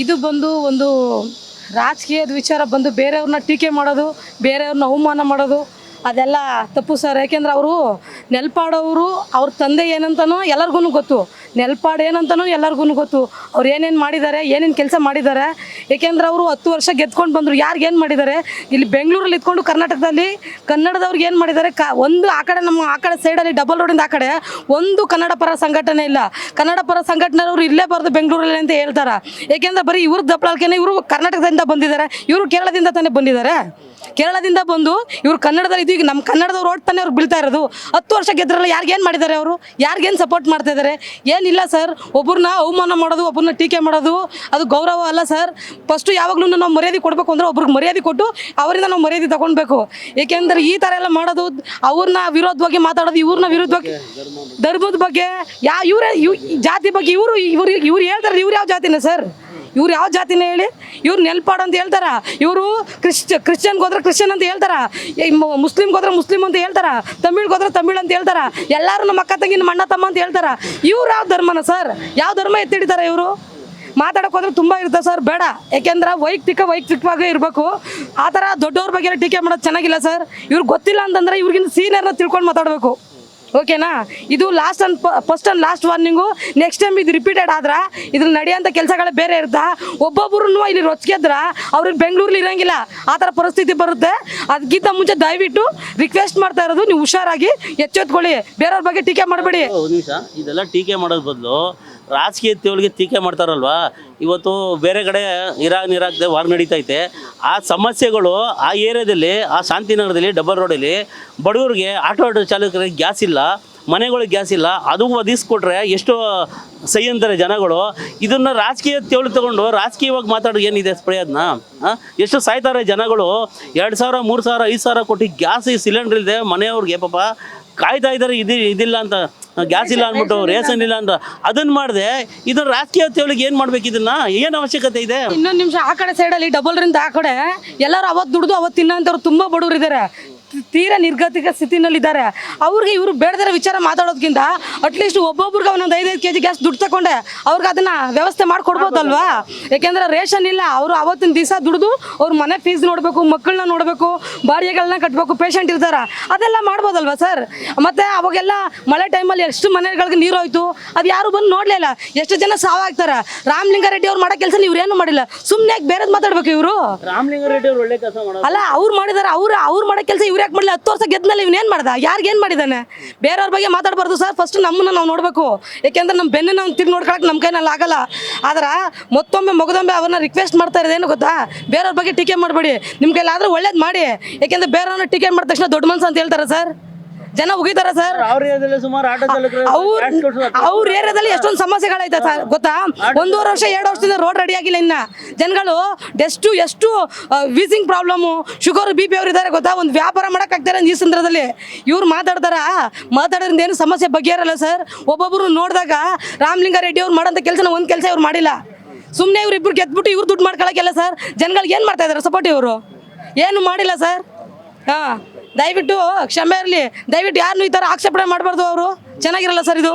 ಇದು ಬಂದು ಒಂದು ರಾಜಕೀಯದ ವಿಚಾರ ಬಂದು ಬೇರೆಯವ್ರನ್ನ ಟೀಕೆ ಮಾಡೋದು, ಬೇರೆಯವ್ರನ್ನ ಅವಮಾನ ಮಾಡೋದು ಅದೆಲ್ಲ ತಪ್ಪು ಸರ್. ಯಾಕೆಂದ್ರೆ ಅವರು ನೆಲ್ಪಾಡೋರು, ಅವ್ರ ತಂದೆ ಏನಂತನೋ ಎಲ್ಲರಿಗೂ ಗೊತ್ತು, ನೆಲ್ಪಾಡು ಏನಂತನೋ ಎಲ್ಲರಿಗೂ ಗೊತ್ತು. ಅವ್ರು ಏನೇನು ಮಾಡಿದ್ದಾರೆ, ಏನೇನು ಕೆಲಸ ಮಾಡಿದ್ದಾರೆ. ಏಕೆಂದ್ರೆ ಅವರು 10 ವರ್ಷ ಗೆದ್ಕೊಂಡು ಬಂದರು. ಯಾರಿಗೇನು ಮಾಡಿದ್ದಾರೆ, ಇಲ್ಲಿ ಬೆಂಗಳೂರಲ್ಲಿ ಇದ್ಕೊಂಡು ಕರ್ನಾಟಕದಲ್ಲಿ ಕನ್ನಡದವ್ರಿಗೆ ಏನು ಮಾಡಿದ್ದಾರೆ, ಒಂದು ಆ ಕಡೆ ನಮ್ಮ ಆ ಕಡೆ ಸೈಡಲ್ಲಿ ಡಬಲ್ ರೋಡಿಂದ ಆ ಕಡೆ ಒಂದು ಕನ್ನಡ ಪರ ಸಂಘಟನೆ ಇಲ್ಲ. ಕನ್ನಡ ಪರ ಸಂಘಟನೆಯವರು ಇಲ್ಲೇ ಬರೋದು ಬೆಂಗಳೂರಲ್ಲಿ ಅಂತ ಹೇಳ್ತಾರೆ. ಏಕೆಂದರೆ ಬರೀ ಇವ್ರ ದಪ್ಪಳಲ್ಕೆನೆ ಇವರು ಕರ್ನಾಟಕದಿಂದ ಬಂದಿದ್ದಾರೆ, ಇವರು ಕೇರಳದಿಂದ ತಾನೇ ಬಂದಿದ್ದಾರೆ. ಕೇರಳದಿಂದ ಬಂದು ಇವರು ಕನ್ನಡದಲ್ಲಿ ಈಗ ನಮ್ಮ ಕನ್ನಡದವ್ರು ಓಟ್ ತಾನೇ ಅವ್ರು ಬೀಳ್ತಾ ಇರೋದು. 10 ವರ್ಷ ಗೆದ್ರಲ್ಲ, ಯಾರಿಗೇನು ಮಾಡಿದ್ದಾರೆ, ಅವರು ಯಾರಿಗೇನು ಸಪೋರ್ಟ್ ಮಾಡ್ತಾ ಇದ್ದಾರೆ? ಏನಿಲ್ಲ ಸರ್. ಒಬ್ಬರನ್ನ ಅವಮಾನ ಮಾಡೋದು, ಒಬ್ಬರನ್ನ ಟೀಕೆ ಮಾಡೋದು ಅದು ಗೌರವ ಅಲ್ಲ ಸರ್. ಫಸ್ಟು ಯಾವಾಗಲೂ ನಾವು ಮರ್ಯಾದೆ ಕೊಡಬೇಕು ಅಂದರೆ ಒಬ್ರಿಗೆ ಮರ್ಯಾದೆ ಕೊಟ್ಟು ಅವರಿಂದ ನಾವು ಮರ್ಯಾದೆ ತಗೊಳ್ಬೇಕು. ಏಕೆಂದರೆ ಈ ಥರ ಎಲ್ಲ ಮಾಡೋದು, ಅವ್ರನ್ನ ವಿರೋಧವಾಗಿ ಮಾತಾಡೋದು, ಇವ್ರನ್ನ ವಿರುದ್ಧವಾಗಿ ಧರ್ಮದ ಬಗ್ಗೆ ಇವರೇ ಜಾತಿ ಬಗ್ಗೆ ಇವ್ರು ಹೇಳ್ತಾರೆ. ಇವ್ರು ಯಾವ ಜಾತಿನ ಸರ್? ಇವ್ರು ಯಾವ ಜಾತಿನೇ ಹೇಳಿ? ಇವ್ರು ನೆಲ್ಪಾಡು ಅಂತ ಹೇಳ್ತಾರ, ಇವರು ಕ್ರಿಶ್ಚಿಯನ್ಗೆ ಹೋದ್ರೆ ಕ್ರಿಶ್ಚಿಯನ್ ಅಂತ ಹೇಳ್ತಾರ, ಮುಸ್ಲಿಮ್ಗೆ ಹೋದ್ರೆ ಮುಸ್ಲಿಮ್ ಅಂತ ಹೇಳ್ತಾರ, ತಮಿಳ್ಗೆ ಹೋದ್ರೆ ತಮಿಳ್ ಅಂತ ಹೇಳ್ತಾರ, ಎಲ್ಲರೂ ನಮ್ಮ ಅಕ್ಕ ತಂಗಿ ನಮ್ಮ ಅಣ್ಣ ತಮ್ಮ ಅಂತ ಹೇಳ್ತಾರ. ಇವ್ರು ಯಾವ ಧರ್ಮನ ಸರ್? ಯಾವ ಧರ್ಮ ಎತ್ತಿಡಿತಾರೆ ಇವರು? ಮಾತಾಡೋಕೆ ಹೋದ್ರೆ ತುಂಬ ಇರುತ್ತೆ ಸರ್, ಬೇಡ. ಯಾಕೆಂದ್ರೆ ವೈಯಕ್ತಿಕವಾಗಿ ಇರಬೇಕು. ಆ ಥರ ದೊಡ್ಡವ್ರ ಬಗ್ಗೆ ಟೀಕೆ ಮಾಡೋದು ಚೆನ್ನಾಗಿಲ್ಲ ಸರ್. ಇವ್ರಿಗೆ ಗೊತ್ತಿಲ್ಲ ಅಂತಂದ್ರೆ ಇವ್ರಿಗಿಂತ ಸೀನಿಯರ್ನ ತಿಳ್ಕೊಂಡು ಮಾತಾಡಬೇಕು. ಓಕೆನಾ? ಇದು first and last warning. Next time ಇದು ರಿಪೀಟೆಡ್ ಆದ್ರೆ ಇದ್ರಲ್ಲಿ ನಡೆಯೋಂಥ ಕೆಲಸಗಳೇ ಬೇರೆ ಇರುತ್ತೆ. ಒಬ್ಬೊಬ್ಬರನ್ನು ಇಲ್ಲಿ ರೊಚ್ಗೆದ್ರೆ ಅವ್ರಿಗೆ ಬೆಂಗಳೂರಲ್ಲಿ ಇರೋಂಗಿಲ್ಲ, ಆ ಥರ ಪರಿಸ್ಥಿತಿ ಬರುತ್ತೆ. ಅದಕ್ಕಿಂತ ಮುಂಚೆ ದಯವಿಟ್ಟು ರಿಕ್ವೆಸ್ಟ್ ಮಾಡ್ತಾ ಇರೋದು, ನೀವು ಹುಷಾರಾಗಿ ಎಚ್ಚೆತ್ಕೊಳ್ಳಿ, ಬೇರೆಯವ್ರ ಬಗ್ಗೆ ಟೀಕೆ ಮಾಡಬೇಡಿ. ಒಂದು ನಿಮಿಷ, ಇದೆಲ್ಲ ಟೀಕೆ ಮಾಡೋದು ಬದಲು ರಾಜಕೀಯತೆಯೊಳಗೆ ಟೀಕೆ ಮಾಡ್ತಾರಲ್ವಾ. ಇವತ್ತು ಬೇರೆ ಕಡೆ ಇರಾಕ್ದೆ ವಾರ್ ನಡೀತೈತೆ. ಆ ಸಮಸ್ಯೆಗಳು ಆ ಏರಿಯಾದಲ್ಲಿ, ಆ ಶಾಂತಿನಗರದಲ್ಲಿ ಡಬಲ್ ರೋಡಲ್ಲಿ ಬಡವರಿಗೆ ಆಟೋ ಚಾಲಕರಿಗೆ ಗ್ಯಾಸ್ ಇಲ್ಲ, ಮನೆಗಳಿಗೆ ಗ್ಯಾಸ್ ಇಲ್ಲ, ಅದು ಒದಿಸ್ಕೊಟ್ರೆ ಎಷ್ಟು ಸಹಿ ಅಂತಾರೆ ಜನಗಳು. ಇದನ್ನು ರಾಜಕೀಯ ತೆವಳು ತಗೊಂಡು ರಾಜಕೀಯವಾಗಿ ಮಾತಾಡೋದು ಏನಿದೆ ಪ್ರಯತ್ನ? ಎಷ್ಟು ಸಾಯ್ತಾರೆ ಜನಗಳು. 2,000 3,000 5,000 ಕೊಟ್ಟು ಗ್ಯಾಸ್ ಸಿಲಿಂಡರ್ ಇಲ್ಲದೆ ಮನೆಯವ್ರಿಗೆ ಪಾಪ ಕಾಯ್ತಾ ಇದ್ದಾರೆ. ಇದಿಲ್ಲ ಅಂತ, ಗ್ಯಾಸ್ ಇಲ್ಲ ಅಂದ್ಬಿಟ್ಟು, ರೇಷನ್ ಇಲ್ಲ ಅಂತ. ಅದನ್ನ ಮಾಡಿದೆ ಇದನ್ನ ರಾಜಕೀಯ ತೆವಳಿಗೆ ಏನು ಮಾಡ್ಬೇಕು? ಇದನ್ನ ಏನು ಅವಶ್ಯಕತೆ ಇದೆ? ಇನ್ನೊಂದು ನಿಮಿಷ, ಆ ಕಡೆ ಸೈಡಲ್ಲಿ ಡಬಲ್ ರಿಂದ ಆ ಕಡೆ ಎಲ್ಲರೂ ಅವತ್ತು ದುಡ್ದು ಅವತ್ತು ತಿನ್ನೋಂಥವ್ರು ತುಂಬ ಬಡವರು ಇದ್ದಾರೆ, ತೀರಾ ನಿರ್ಗತಿಕ ಸ್ಥಿತಿನಲ್ಲಿದ್ದಾರೆ. ಅವ್ರಿಗೆ ಇವರು ಬೇಡದಿರೋ ವಿಚಾರ ಮಾತಾಡೋದಕ್ಕಿಂತ ಅಟ್ಲೀಸ್ಟ್ ಒಬ್ಬೊಬ್ರಿಗೆ ಒಂದೊಂದು 5-5 kg ಗ್ಯಾಸ್ ದುಡ್ಡು ತಗೊಂಡೆ ಅವ್ರಿಗೆ ಅದನ್ನ ವ್ಯವಸ್ಥೆ ಮಾಡಿಕೊಡ್ಬೋದಲ್ವಾ? ಯಾಕೆಂದ್ರೆ ರೇಷನ್ ಇಲ್ಲ. ಅವರು ಅವತ್ತಿನ ದಿವಸ ದುಡ್ದು ಅವ್ರ ಮನೆ ಫೀಸ್ ನೋಡಬೇಕು, ಮಕ್ಕಳನ್ನ ನೋಡಬೇಕು, ಬಾಡಿಗೆಗಳನ್ನ ಕಟ್ಟಬೇಕು, ಪೇಷಂಟ್ ಇರ್ತಾರೆ, ಅದೆಲ್ಲ ಮಾಡ್ಬೋದಲ್ವಾ ಸರ್? ಮತ್ತು ಅವಾಗೆಲ್ಲ ಮಳೆ ಟೈಮಲ್ಲಿ ಎಷ್ಟು ಮನೆಗಳಿಗೆ ನೀರು ಹೋಯ್ತು, ಅದು ಯಾರು ಬಂದು ನೋಡಲೇ ಇಲ್ಲ. ಎಷ್ಟು ಜನ ಸಾವಾಗ್ತಾರೆ. ರಾಮಲಿಂಗಾರೆಡ್ಡಿ ಅವ್ರು ಮಾಡೋ ಕೆಲಸ ಇವ್ರು ಏನು ಮಾಡಿಲ್ಲ. ಸುಮ್ಮನೆ ಬೇರೆದು ಮಾತಾಡ್ಬೇಕು ಇವರು. ರಾಮಲಿಂಗಾರೆಡ್ಡಿ ಅವ್ರು ಒಳ್ಳೆ ಕೆಲಸ ಮಾಡೋದು ಅಲ್ಲ, ಅವ್ರು ಮಾಡಿದಾರೆ. ಅವ್ರು ಮಾಡೋ ಕೆಲಸ ಇವ್ರು ಯಾಕೆ ಮಾಡಲಿ? 10 ವರ್ಷ ಗೆದ್ಮೇಲೆ ಇವನೇನು ಮಾಡ್ದ? ಯಾರಿಗೇನು ಮಾಡಿದ್ದಾನೆ? ಬೇರೆಯವ್ರ ಬಗ್ಗೆ ಮಾತಾಡಬಾರ್ದು ಸರ್. ಫಸ್ಟ್ ನಮ್ಮನ್ನ ನಾವು ನೋಡಬೇಕು. ಯಾಕೆಂದ್ರೆ ನಮ್ಮ ಬೆನ್ನ ನಾವು ತಿರ್ಗಿ ನೋಡ್ಕೊಳಕ್ಕೆ ನಮ್ಮ ಕೈನಲ್ಲಿ ಆಗಲ್ಲ. ಆದ್ರೆ ಮತ್ತೊಮ್ಮೆ ಮೊಗದೊಮ್ಮೆ ಅವ್ರನ್ನ ರಿಕ್ವೆಸ್ಟ್ ಮಾಡ್ತಾ ಇರೋದೇನು ಗೊತ್ತಾ? ಬೇರೆಯವ್ರ ಬಗ್ಗೆ ಟೀಕೆ ಮಾಡಬೇಡಿ. ನಿಮ್ಮ ಕೈಲಾದ್ರೆ ಒಳ್ಳೇದು ಮಾಡಿ. ಯಾಕೆಂದ್ರೆ ಬೇರೆಯವ್ರನ್ನ ಟೀಕೆ ಮಾಡಿದ ತಕ್ಷಣ ದೊಡ್ಡ ಮನ್ಸು ಅಂತ ಹೇಳ್ತಾರೆ ಸರ್, ಜನ ಉಗಿತಾರೆ ಸರ್. ಅವ್ರ ಏರಿಯಾದಲ್ಲಿ ಎಷ್ಟೊಂದು ಸಮಸ್ಯೆಗಳೈತೆ ಸರ್ ಗೊತ್ತಾ? 1.5 ವರ್ಷ 2 ವರ್ಷದಿಂದ ರೋಡ್ ರೆಡಿ ಆಗಿಲ್ಲ. ಇನ್ನ ಜನಗಳು ಎಷ್ಟು ವೀಸಿಂಗ್ ಪ್ರಾಬ್ಲಮ್ಮು, ಶುಗರ್ BP ಅವ್ರು ಇದ್ದಾರೆ ಗೊತ್ತಾ? ಒಂದು ವ್ಯಾಪಾರ ಮಾಡೋಕ್ಕಾಗ್ತಾರೆ ಈ ಸಂದರ್ಭದಲ್ಲಿ. ಇವ್ರು ಮಾತಾಡೋದ್ರಿಂದ ಏನು ಸಮಸ್ಯೆ ಬಗೆಹರಲ್ಲ ಸರ್. ಒಬ್ಬೊಬ್ರು ನೋಡಿದಾಗ ರಾಮಲಿಂಗಾರೆಡ್ಡಿ ಅವ್ರು ಮಾಡೋಂಥ ಒಂದು ಕೆಲಸ ಇವ್ರು ಮಾಡಿಲ್ಲ. ಸುಮ್ಮನೆ ಇವ್ರಿಬ್ರು ಗೆದ್ಬಿಟ್ಟು ಇವ್ರು ದುಡ್ಡು ಮಾಡ್ಕೊಳಕ್ಕೆಲ್ಲ ಸರ್. ಜನಗಳಿಗೆ ಏನು ಮಾಡ್ತಾ ಇದ್ದಾರೆ ಸಪೋರ್ಟ್? ಇವರು ಏನು ಮಾಡಿಲ್ಲ ಸರ್. ದಯವಿಟ್ಟು ಕ್ಷಮೆ ಇರಲಿ. ದಯವಿಟ್ಟು ಯಾರನ್ನೂ ಈ ಥರ ಆಕ್ಷೇಪಣೆ ಮಾಡಬಾರ್ದು. ಅವರು ಚೆನ್ನಾಗಿರಲ್ಲ ಸರ್ ಇದು.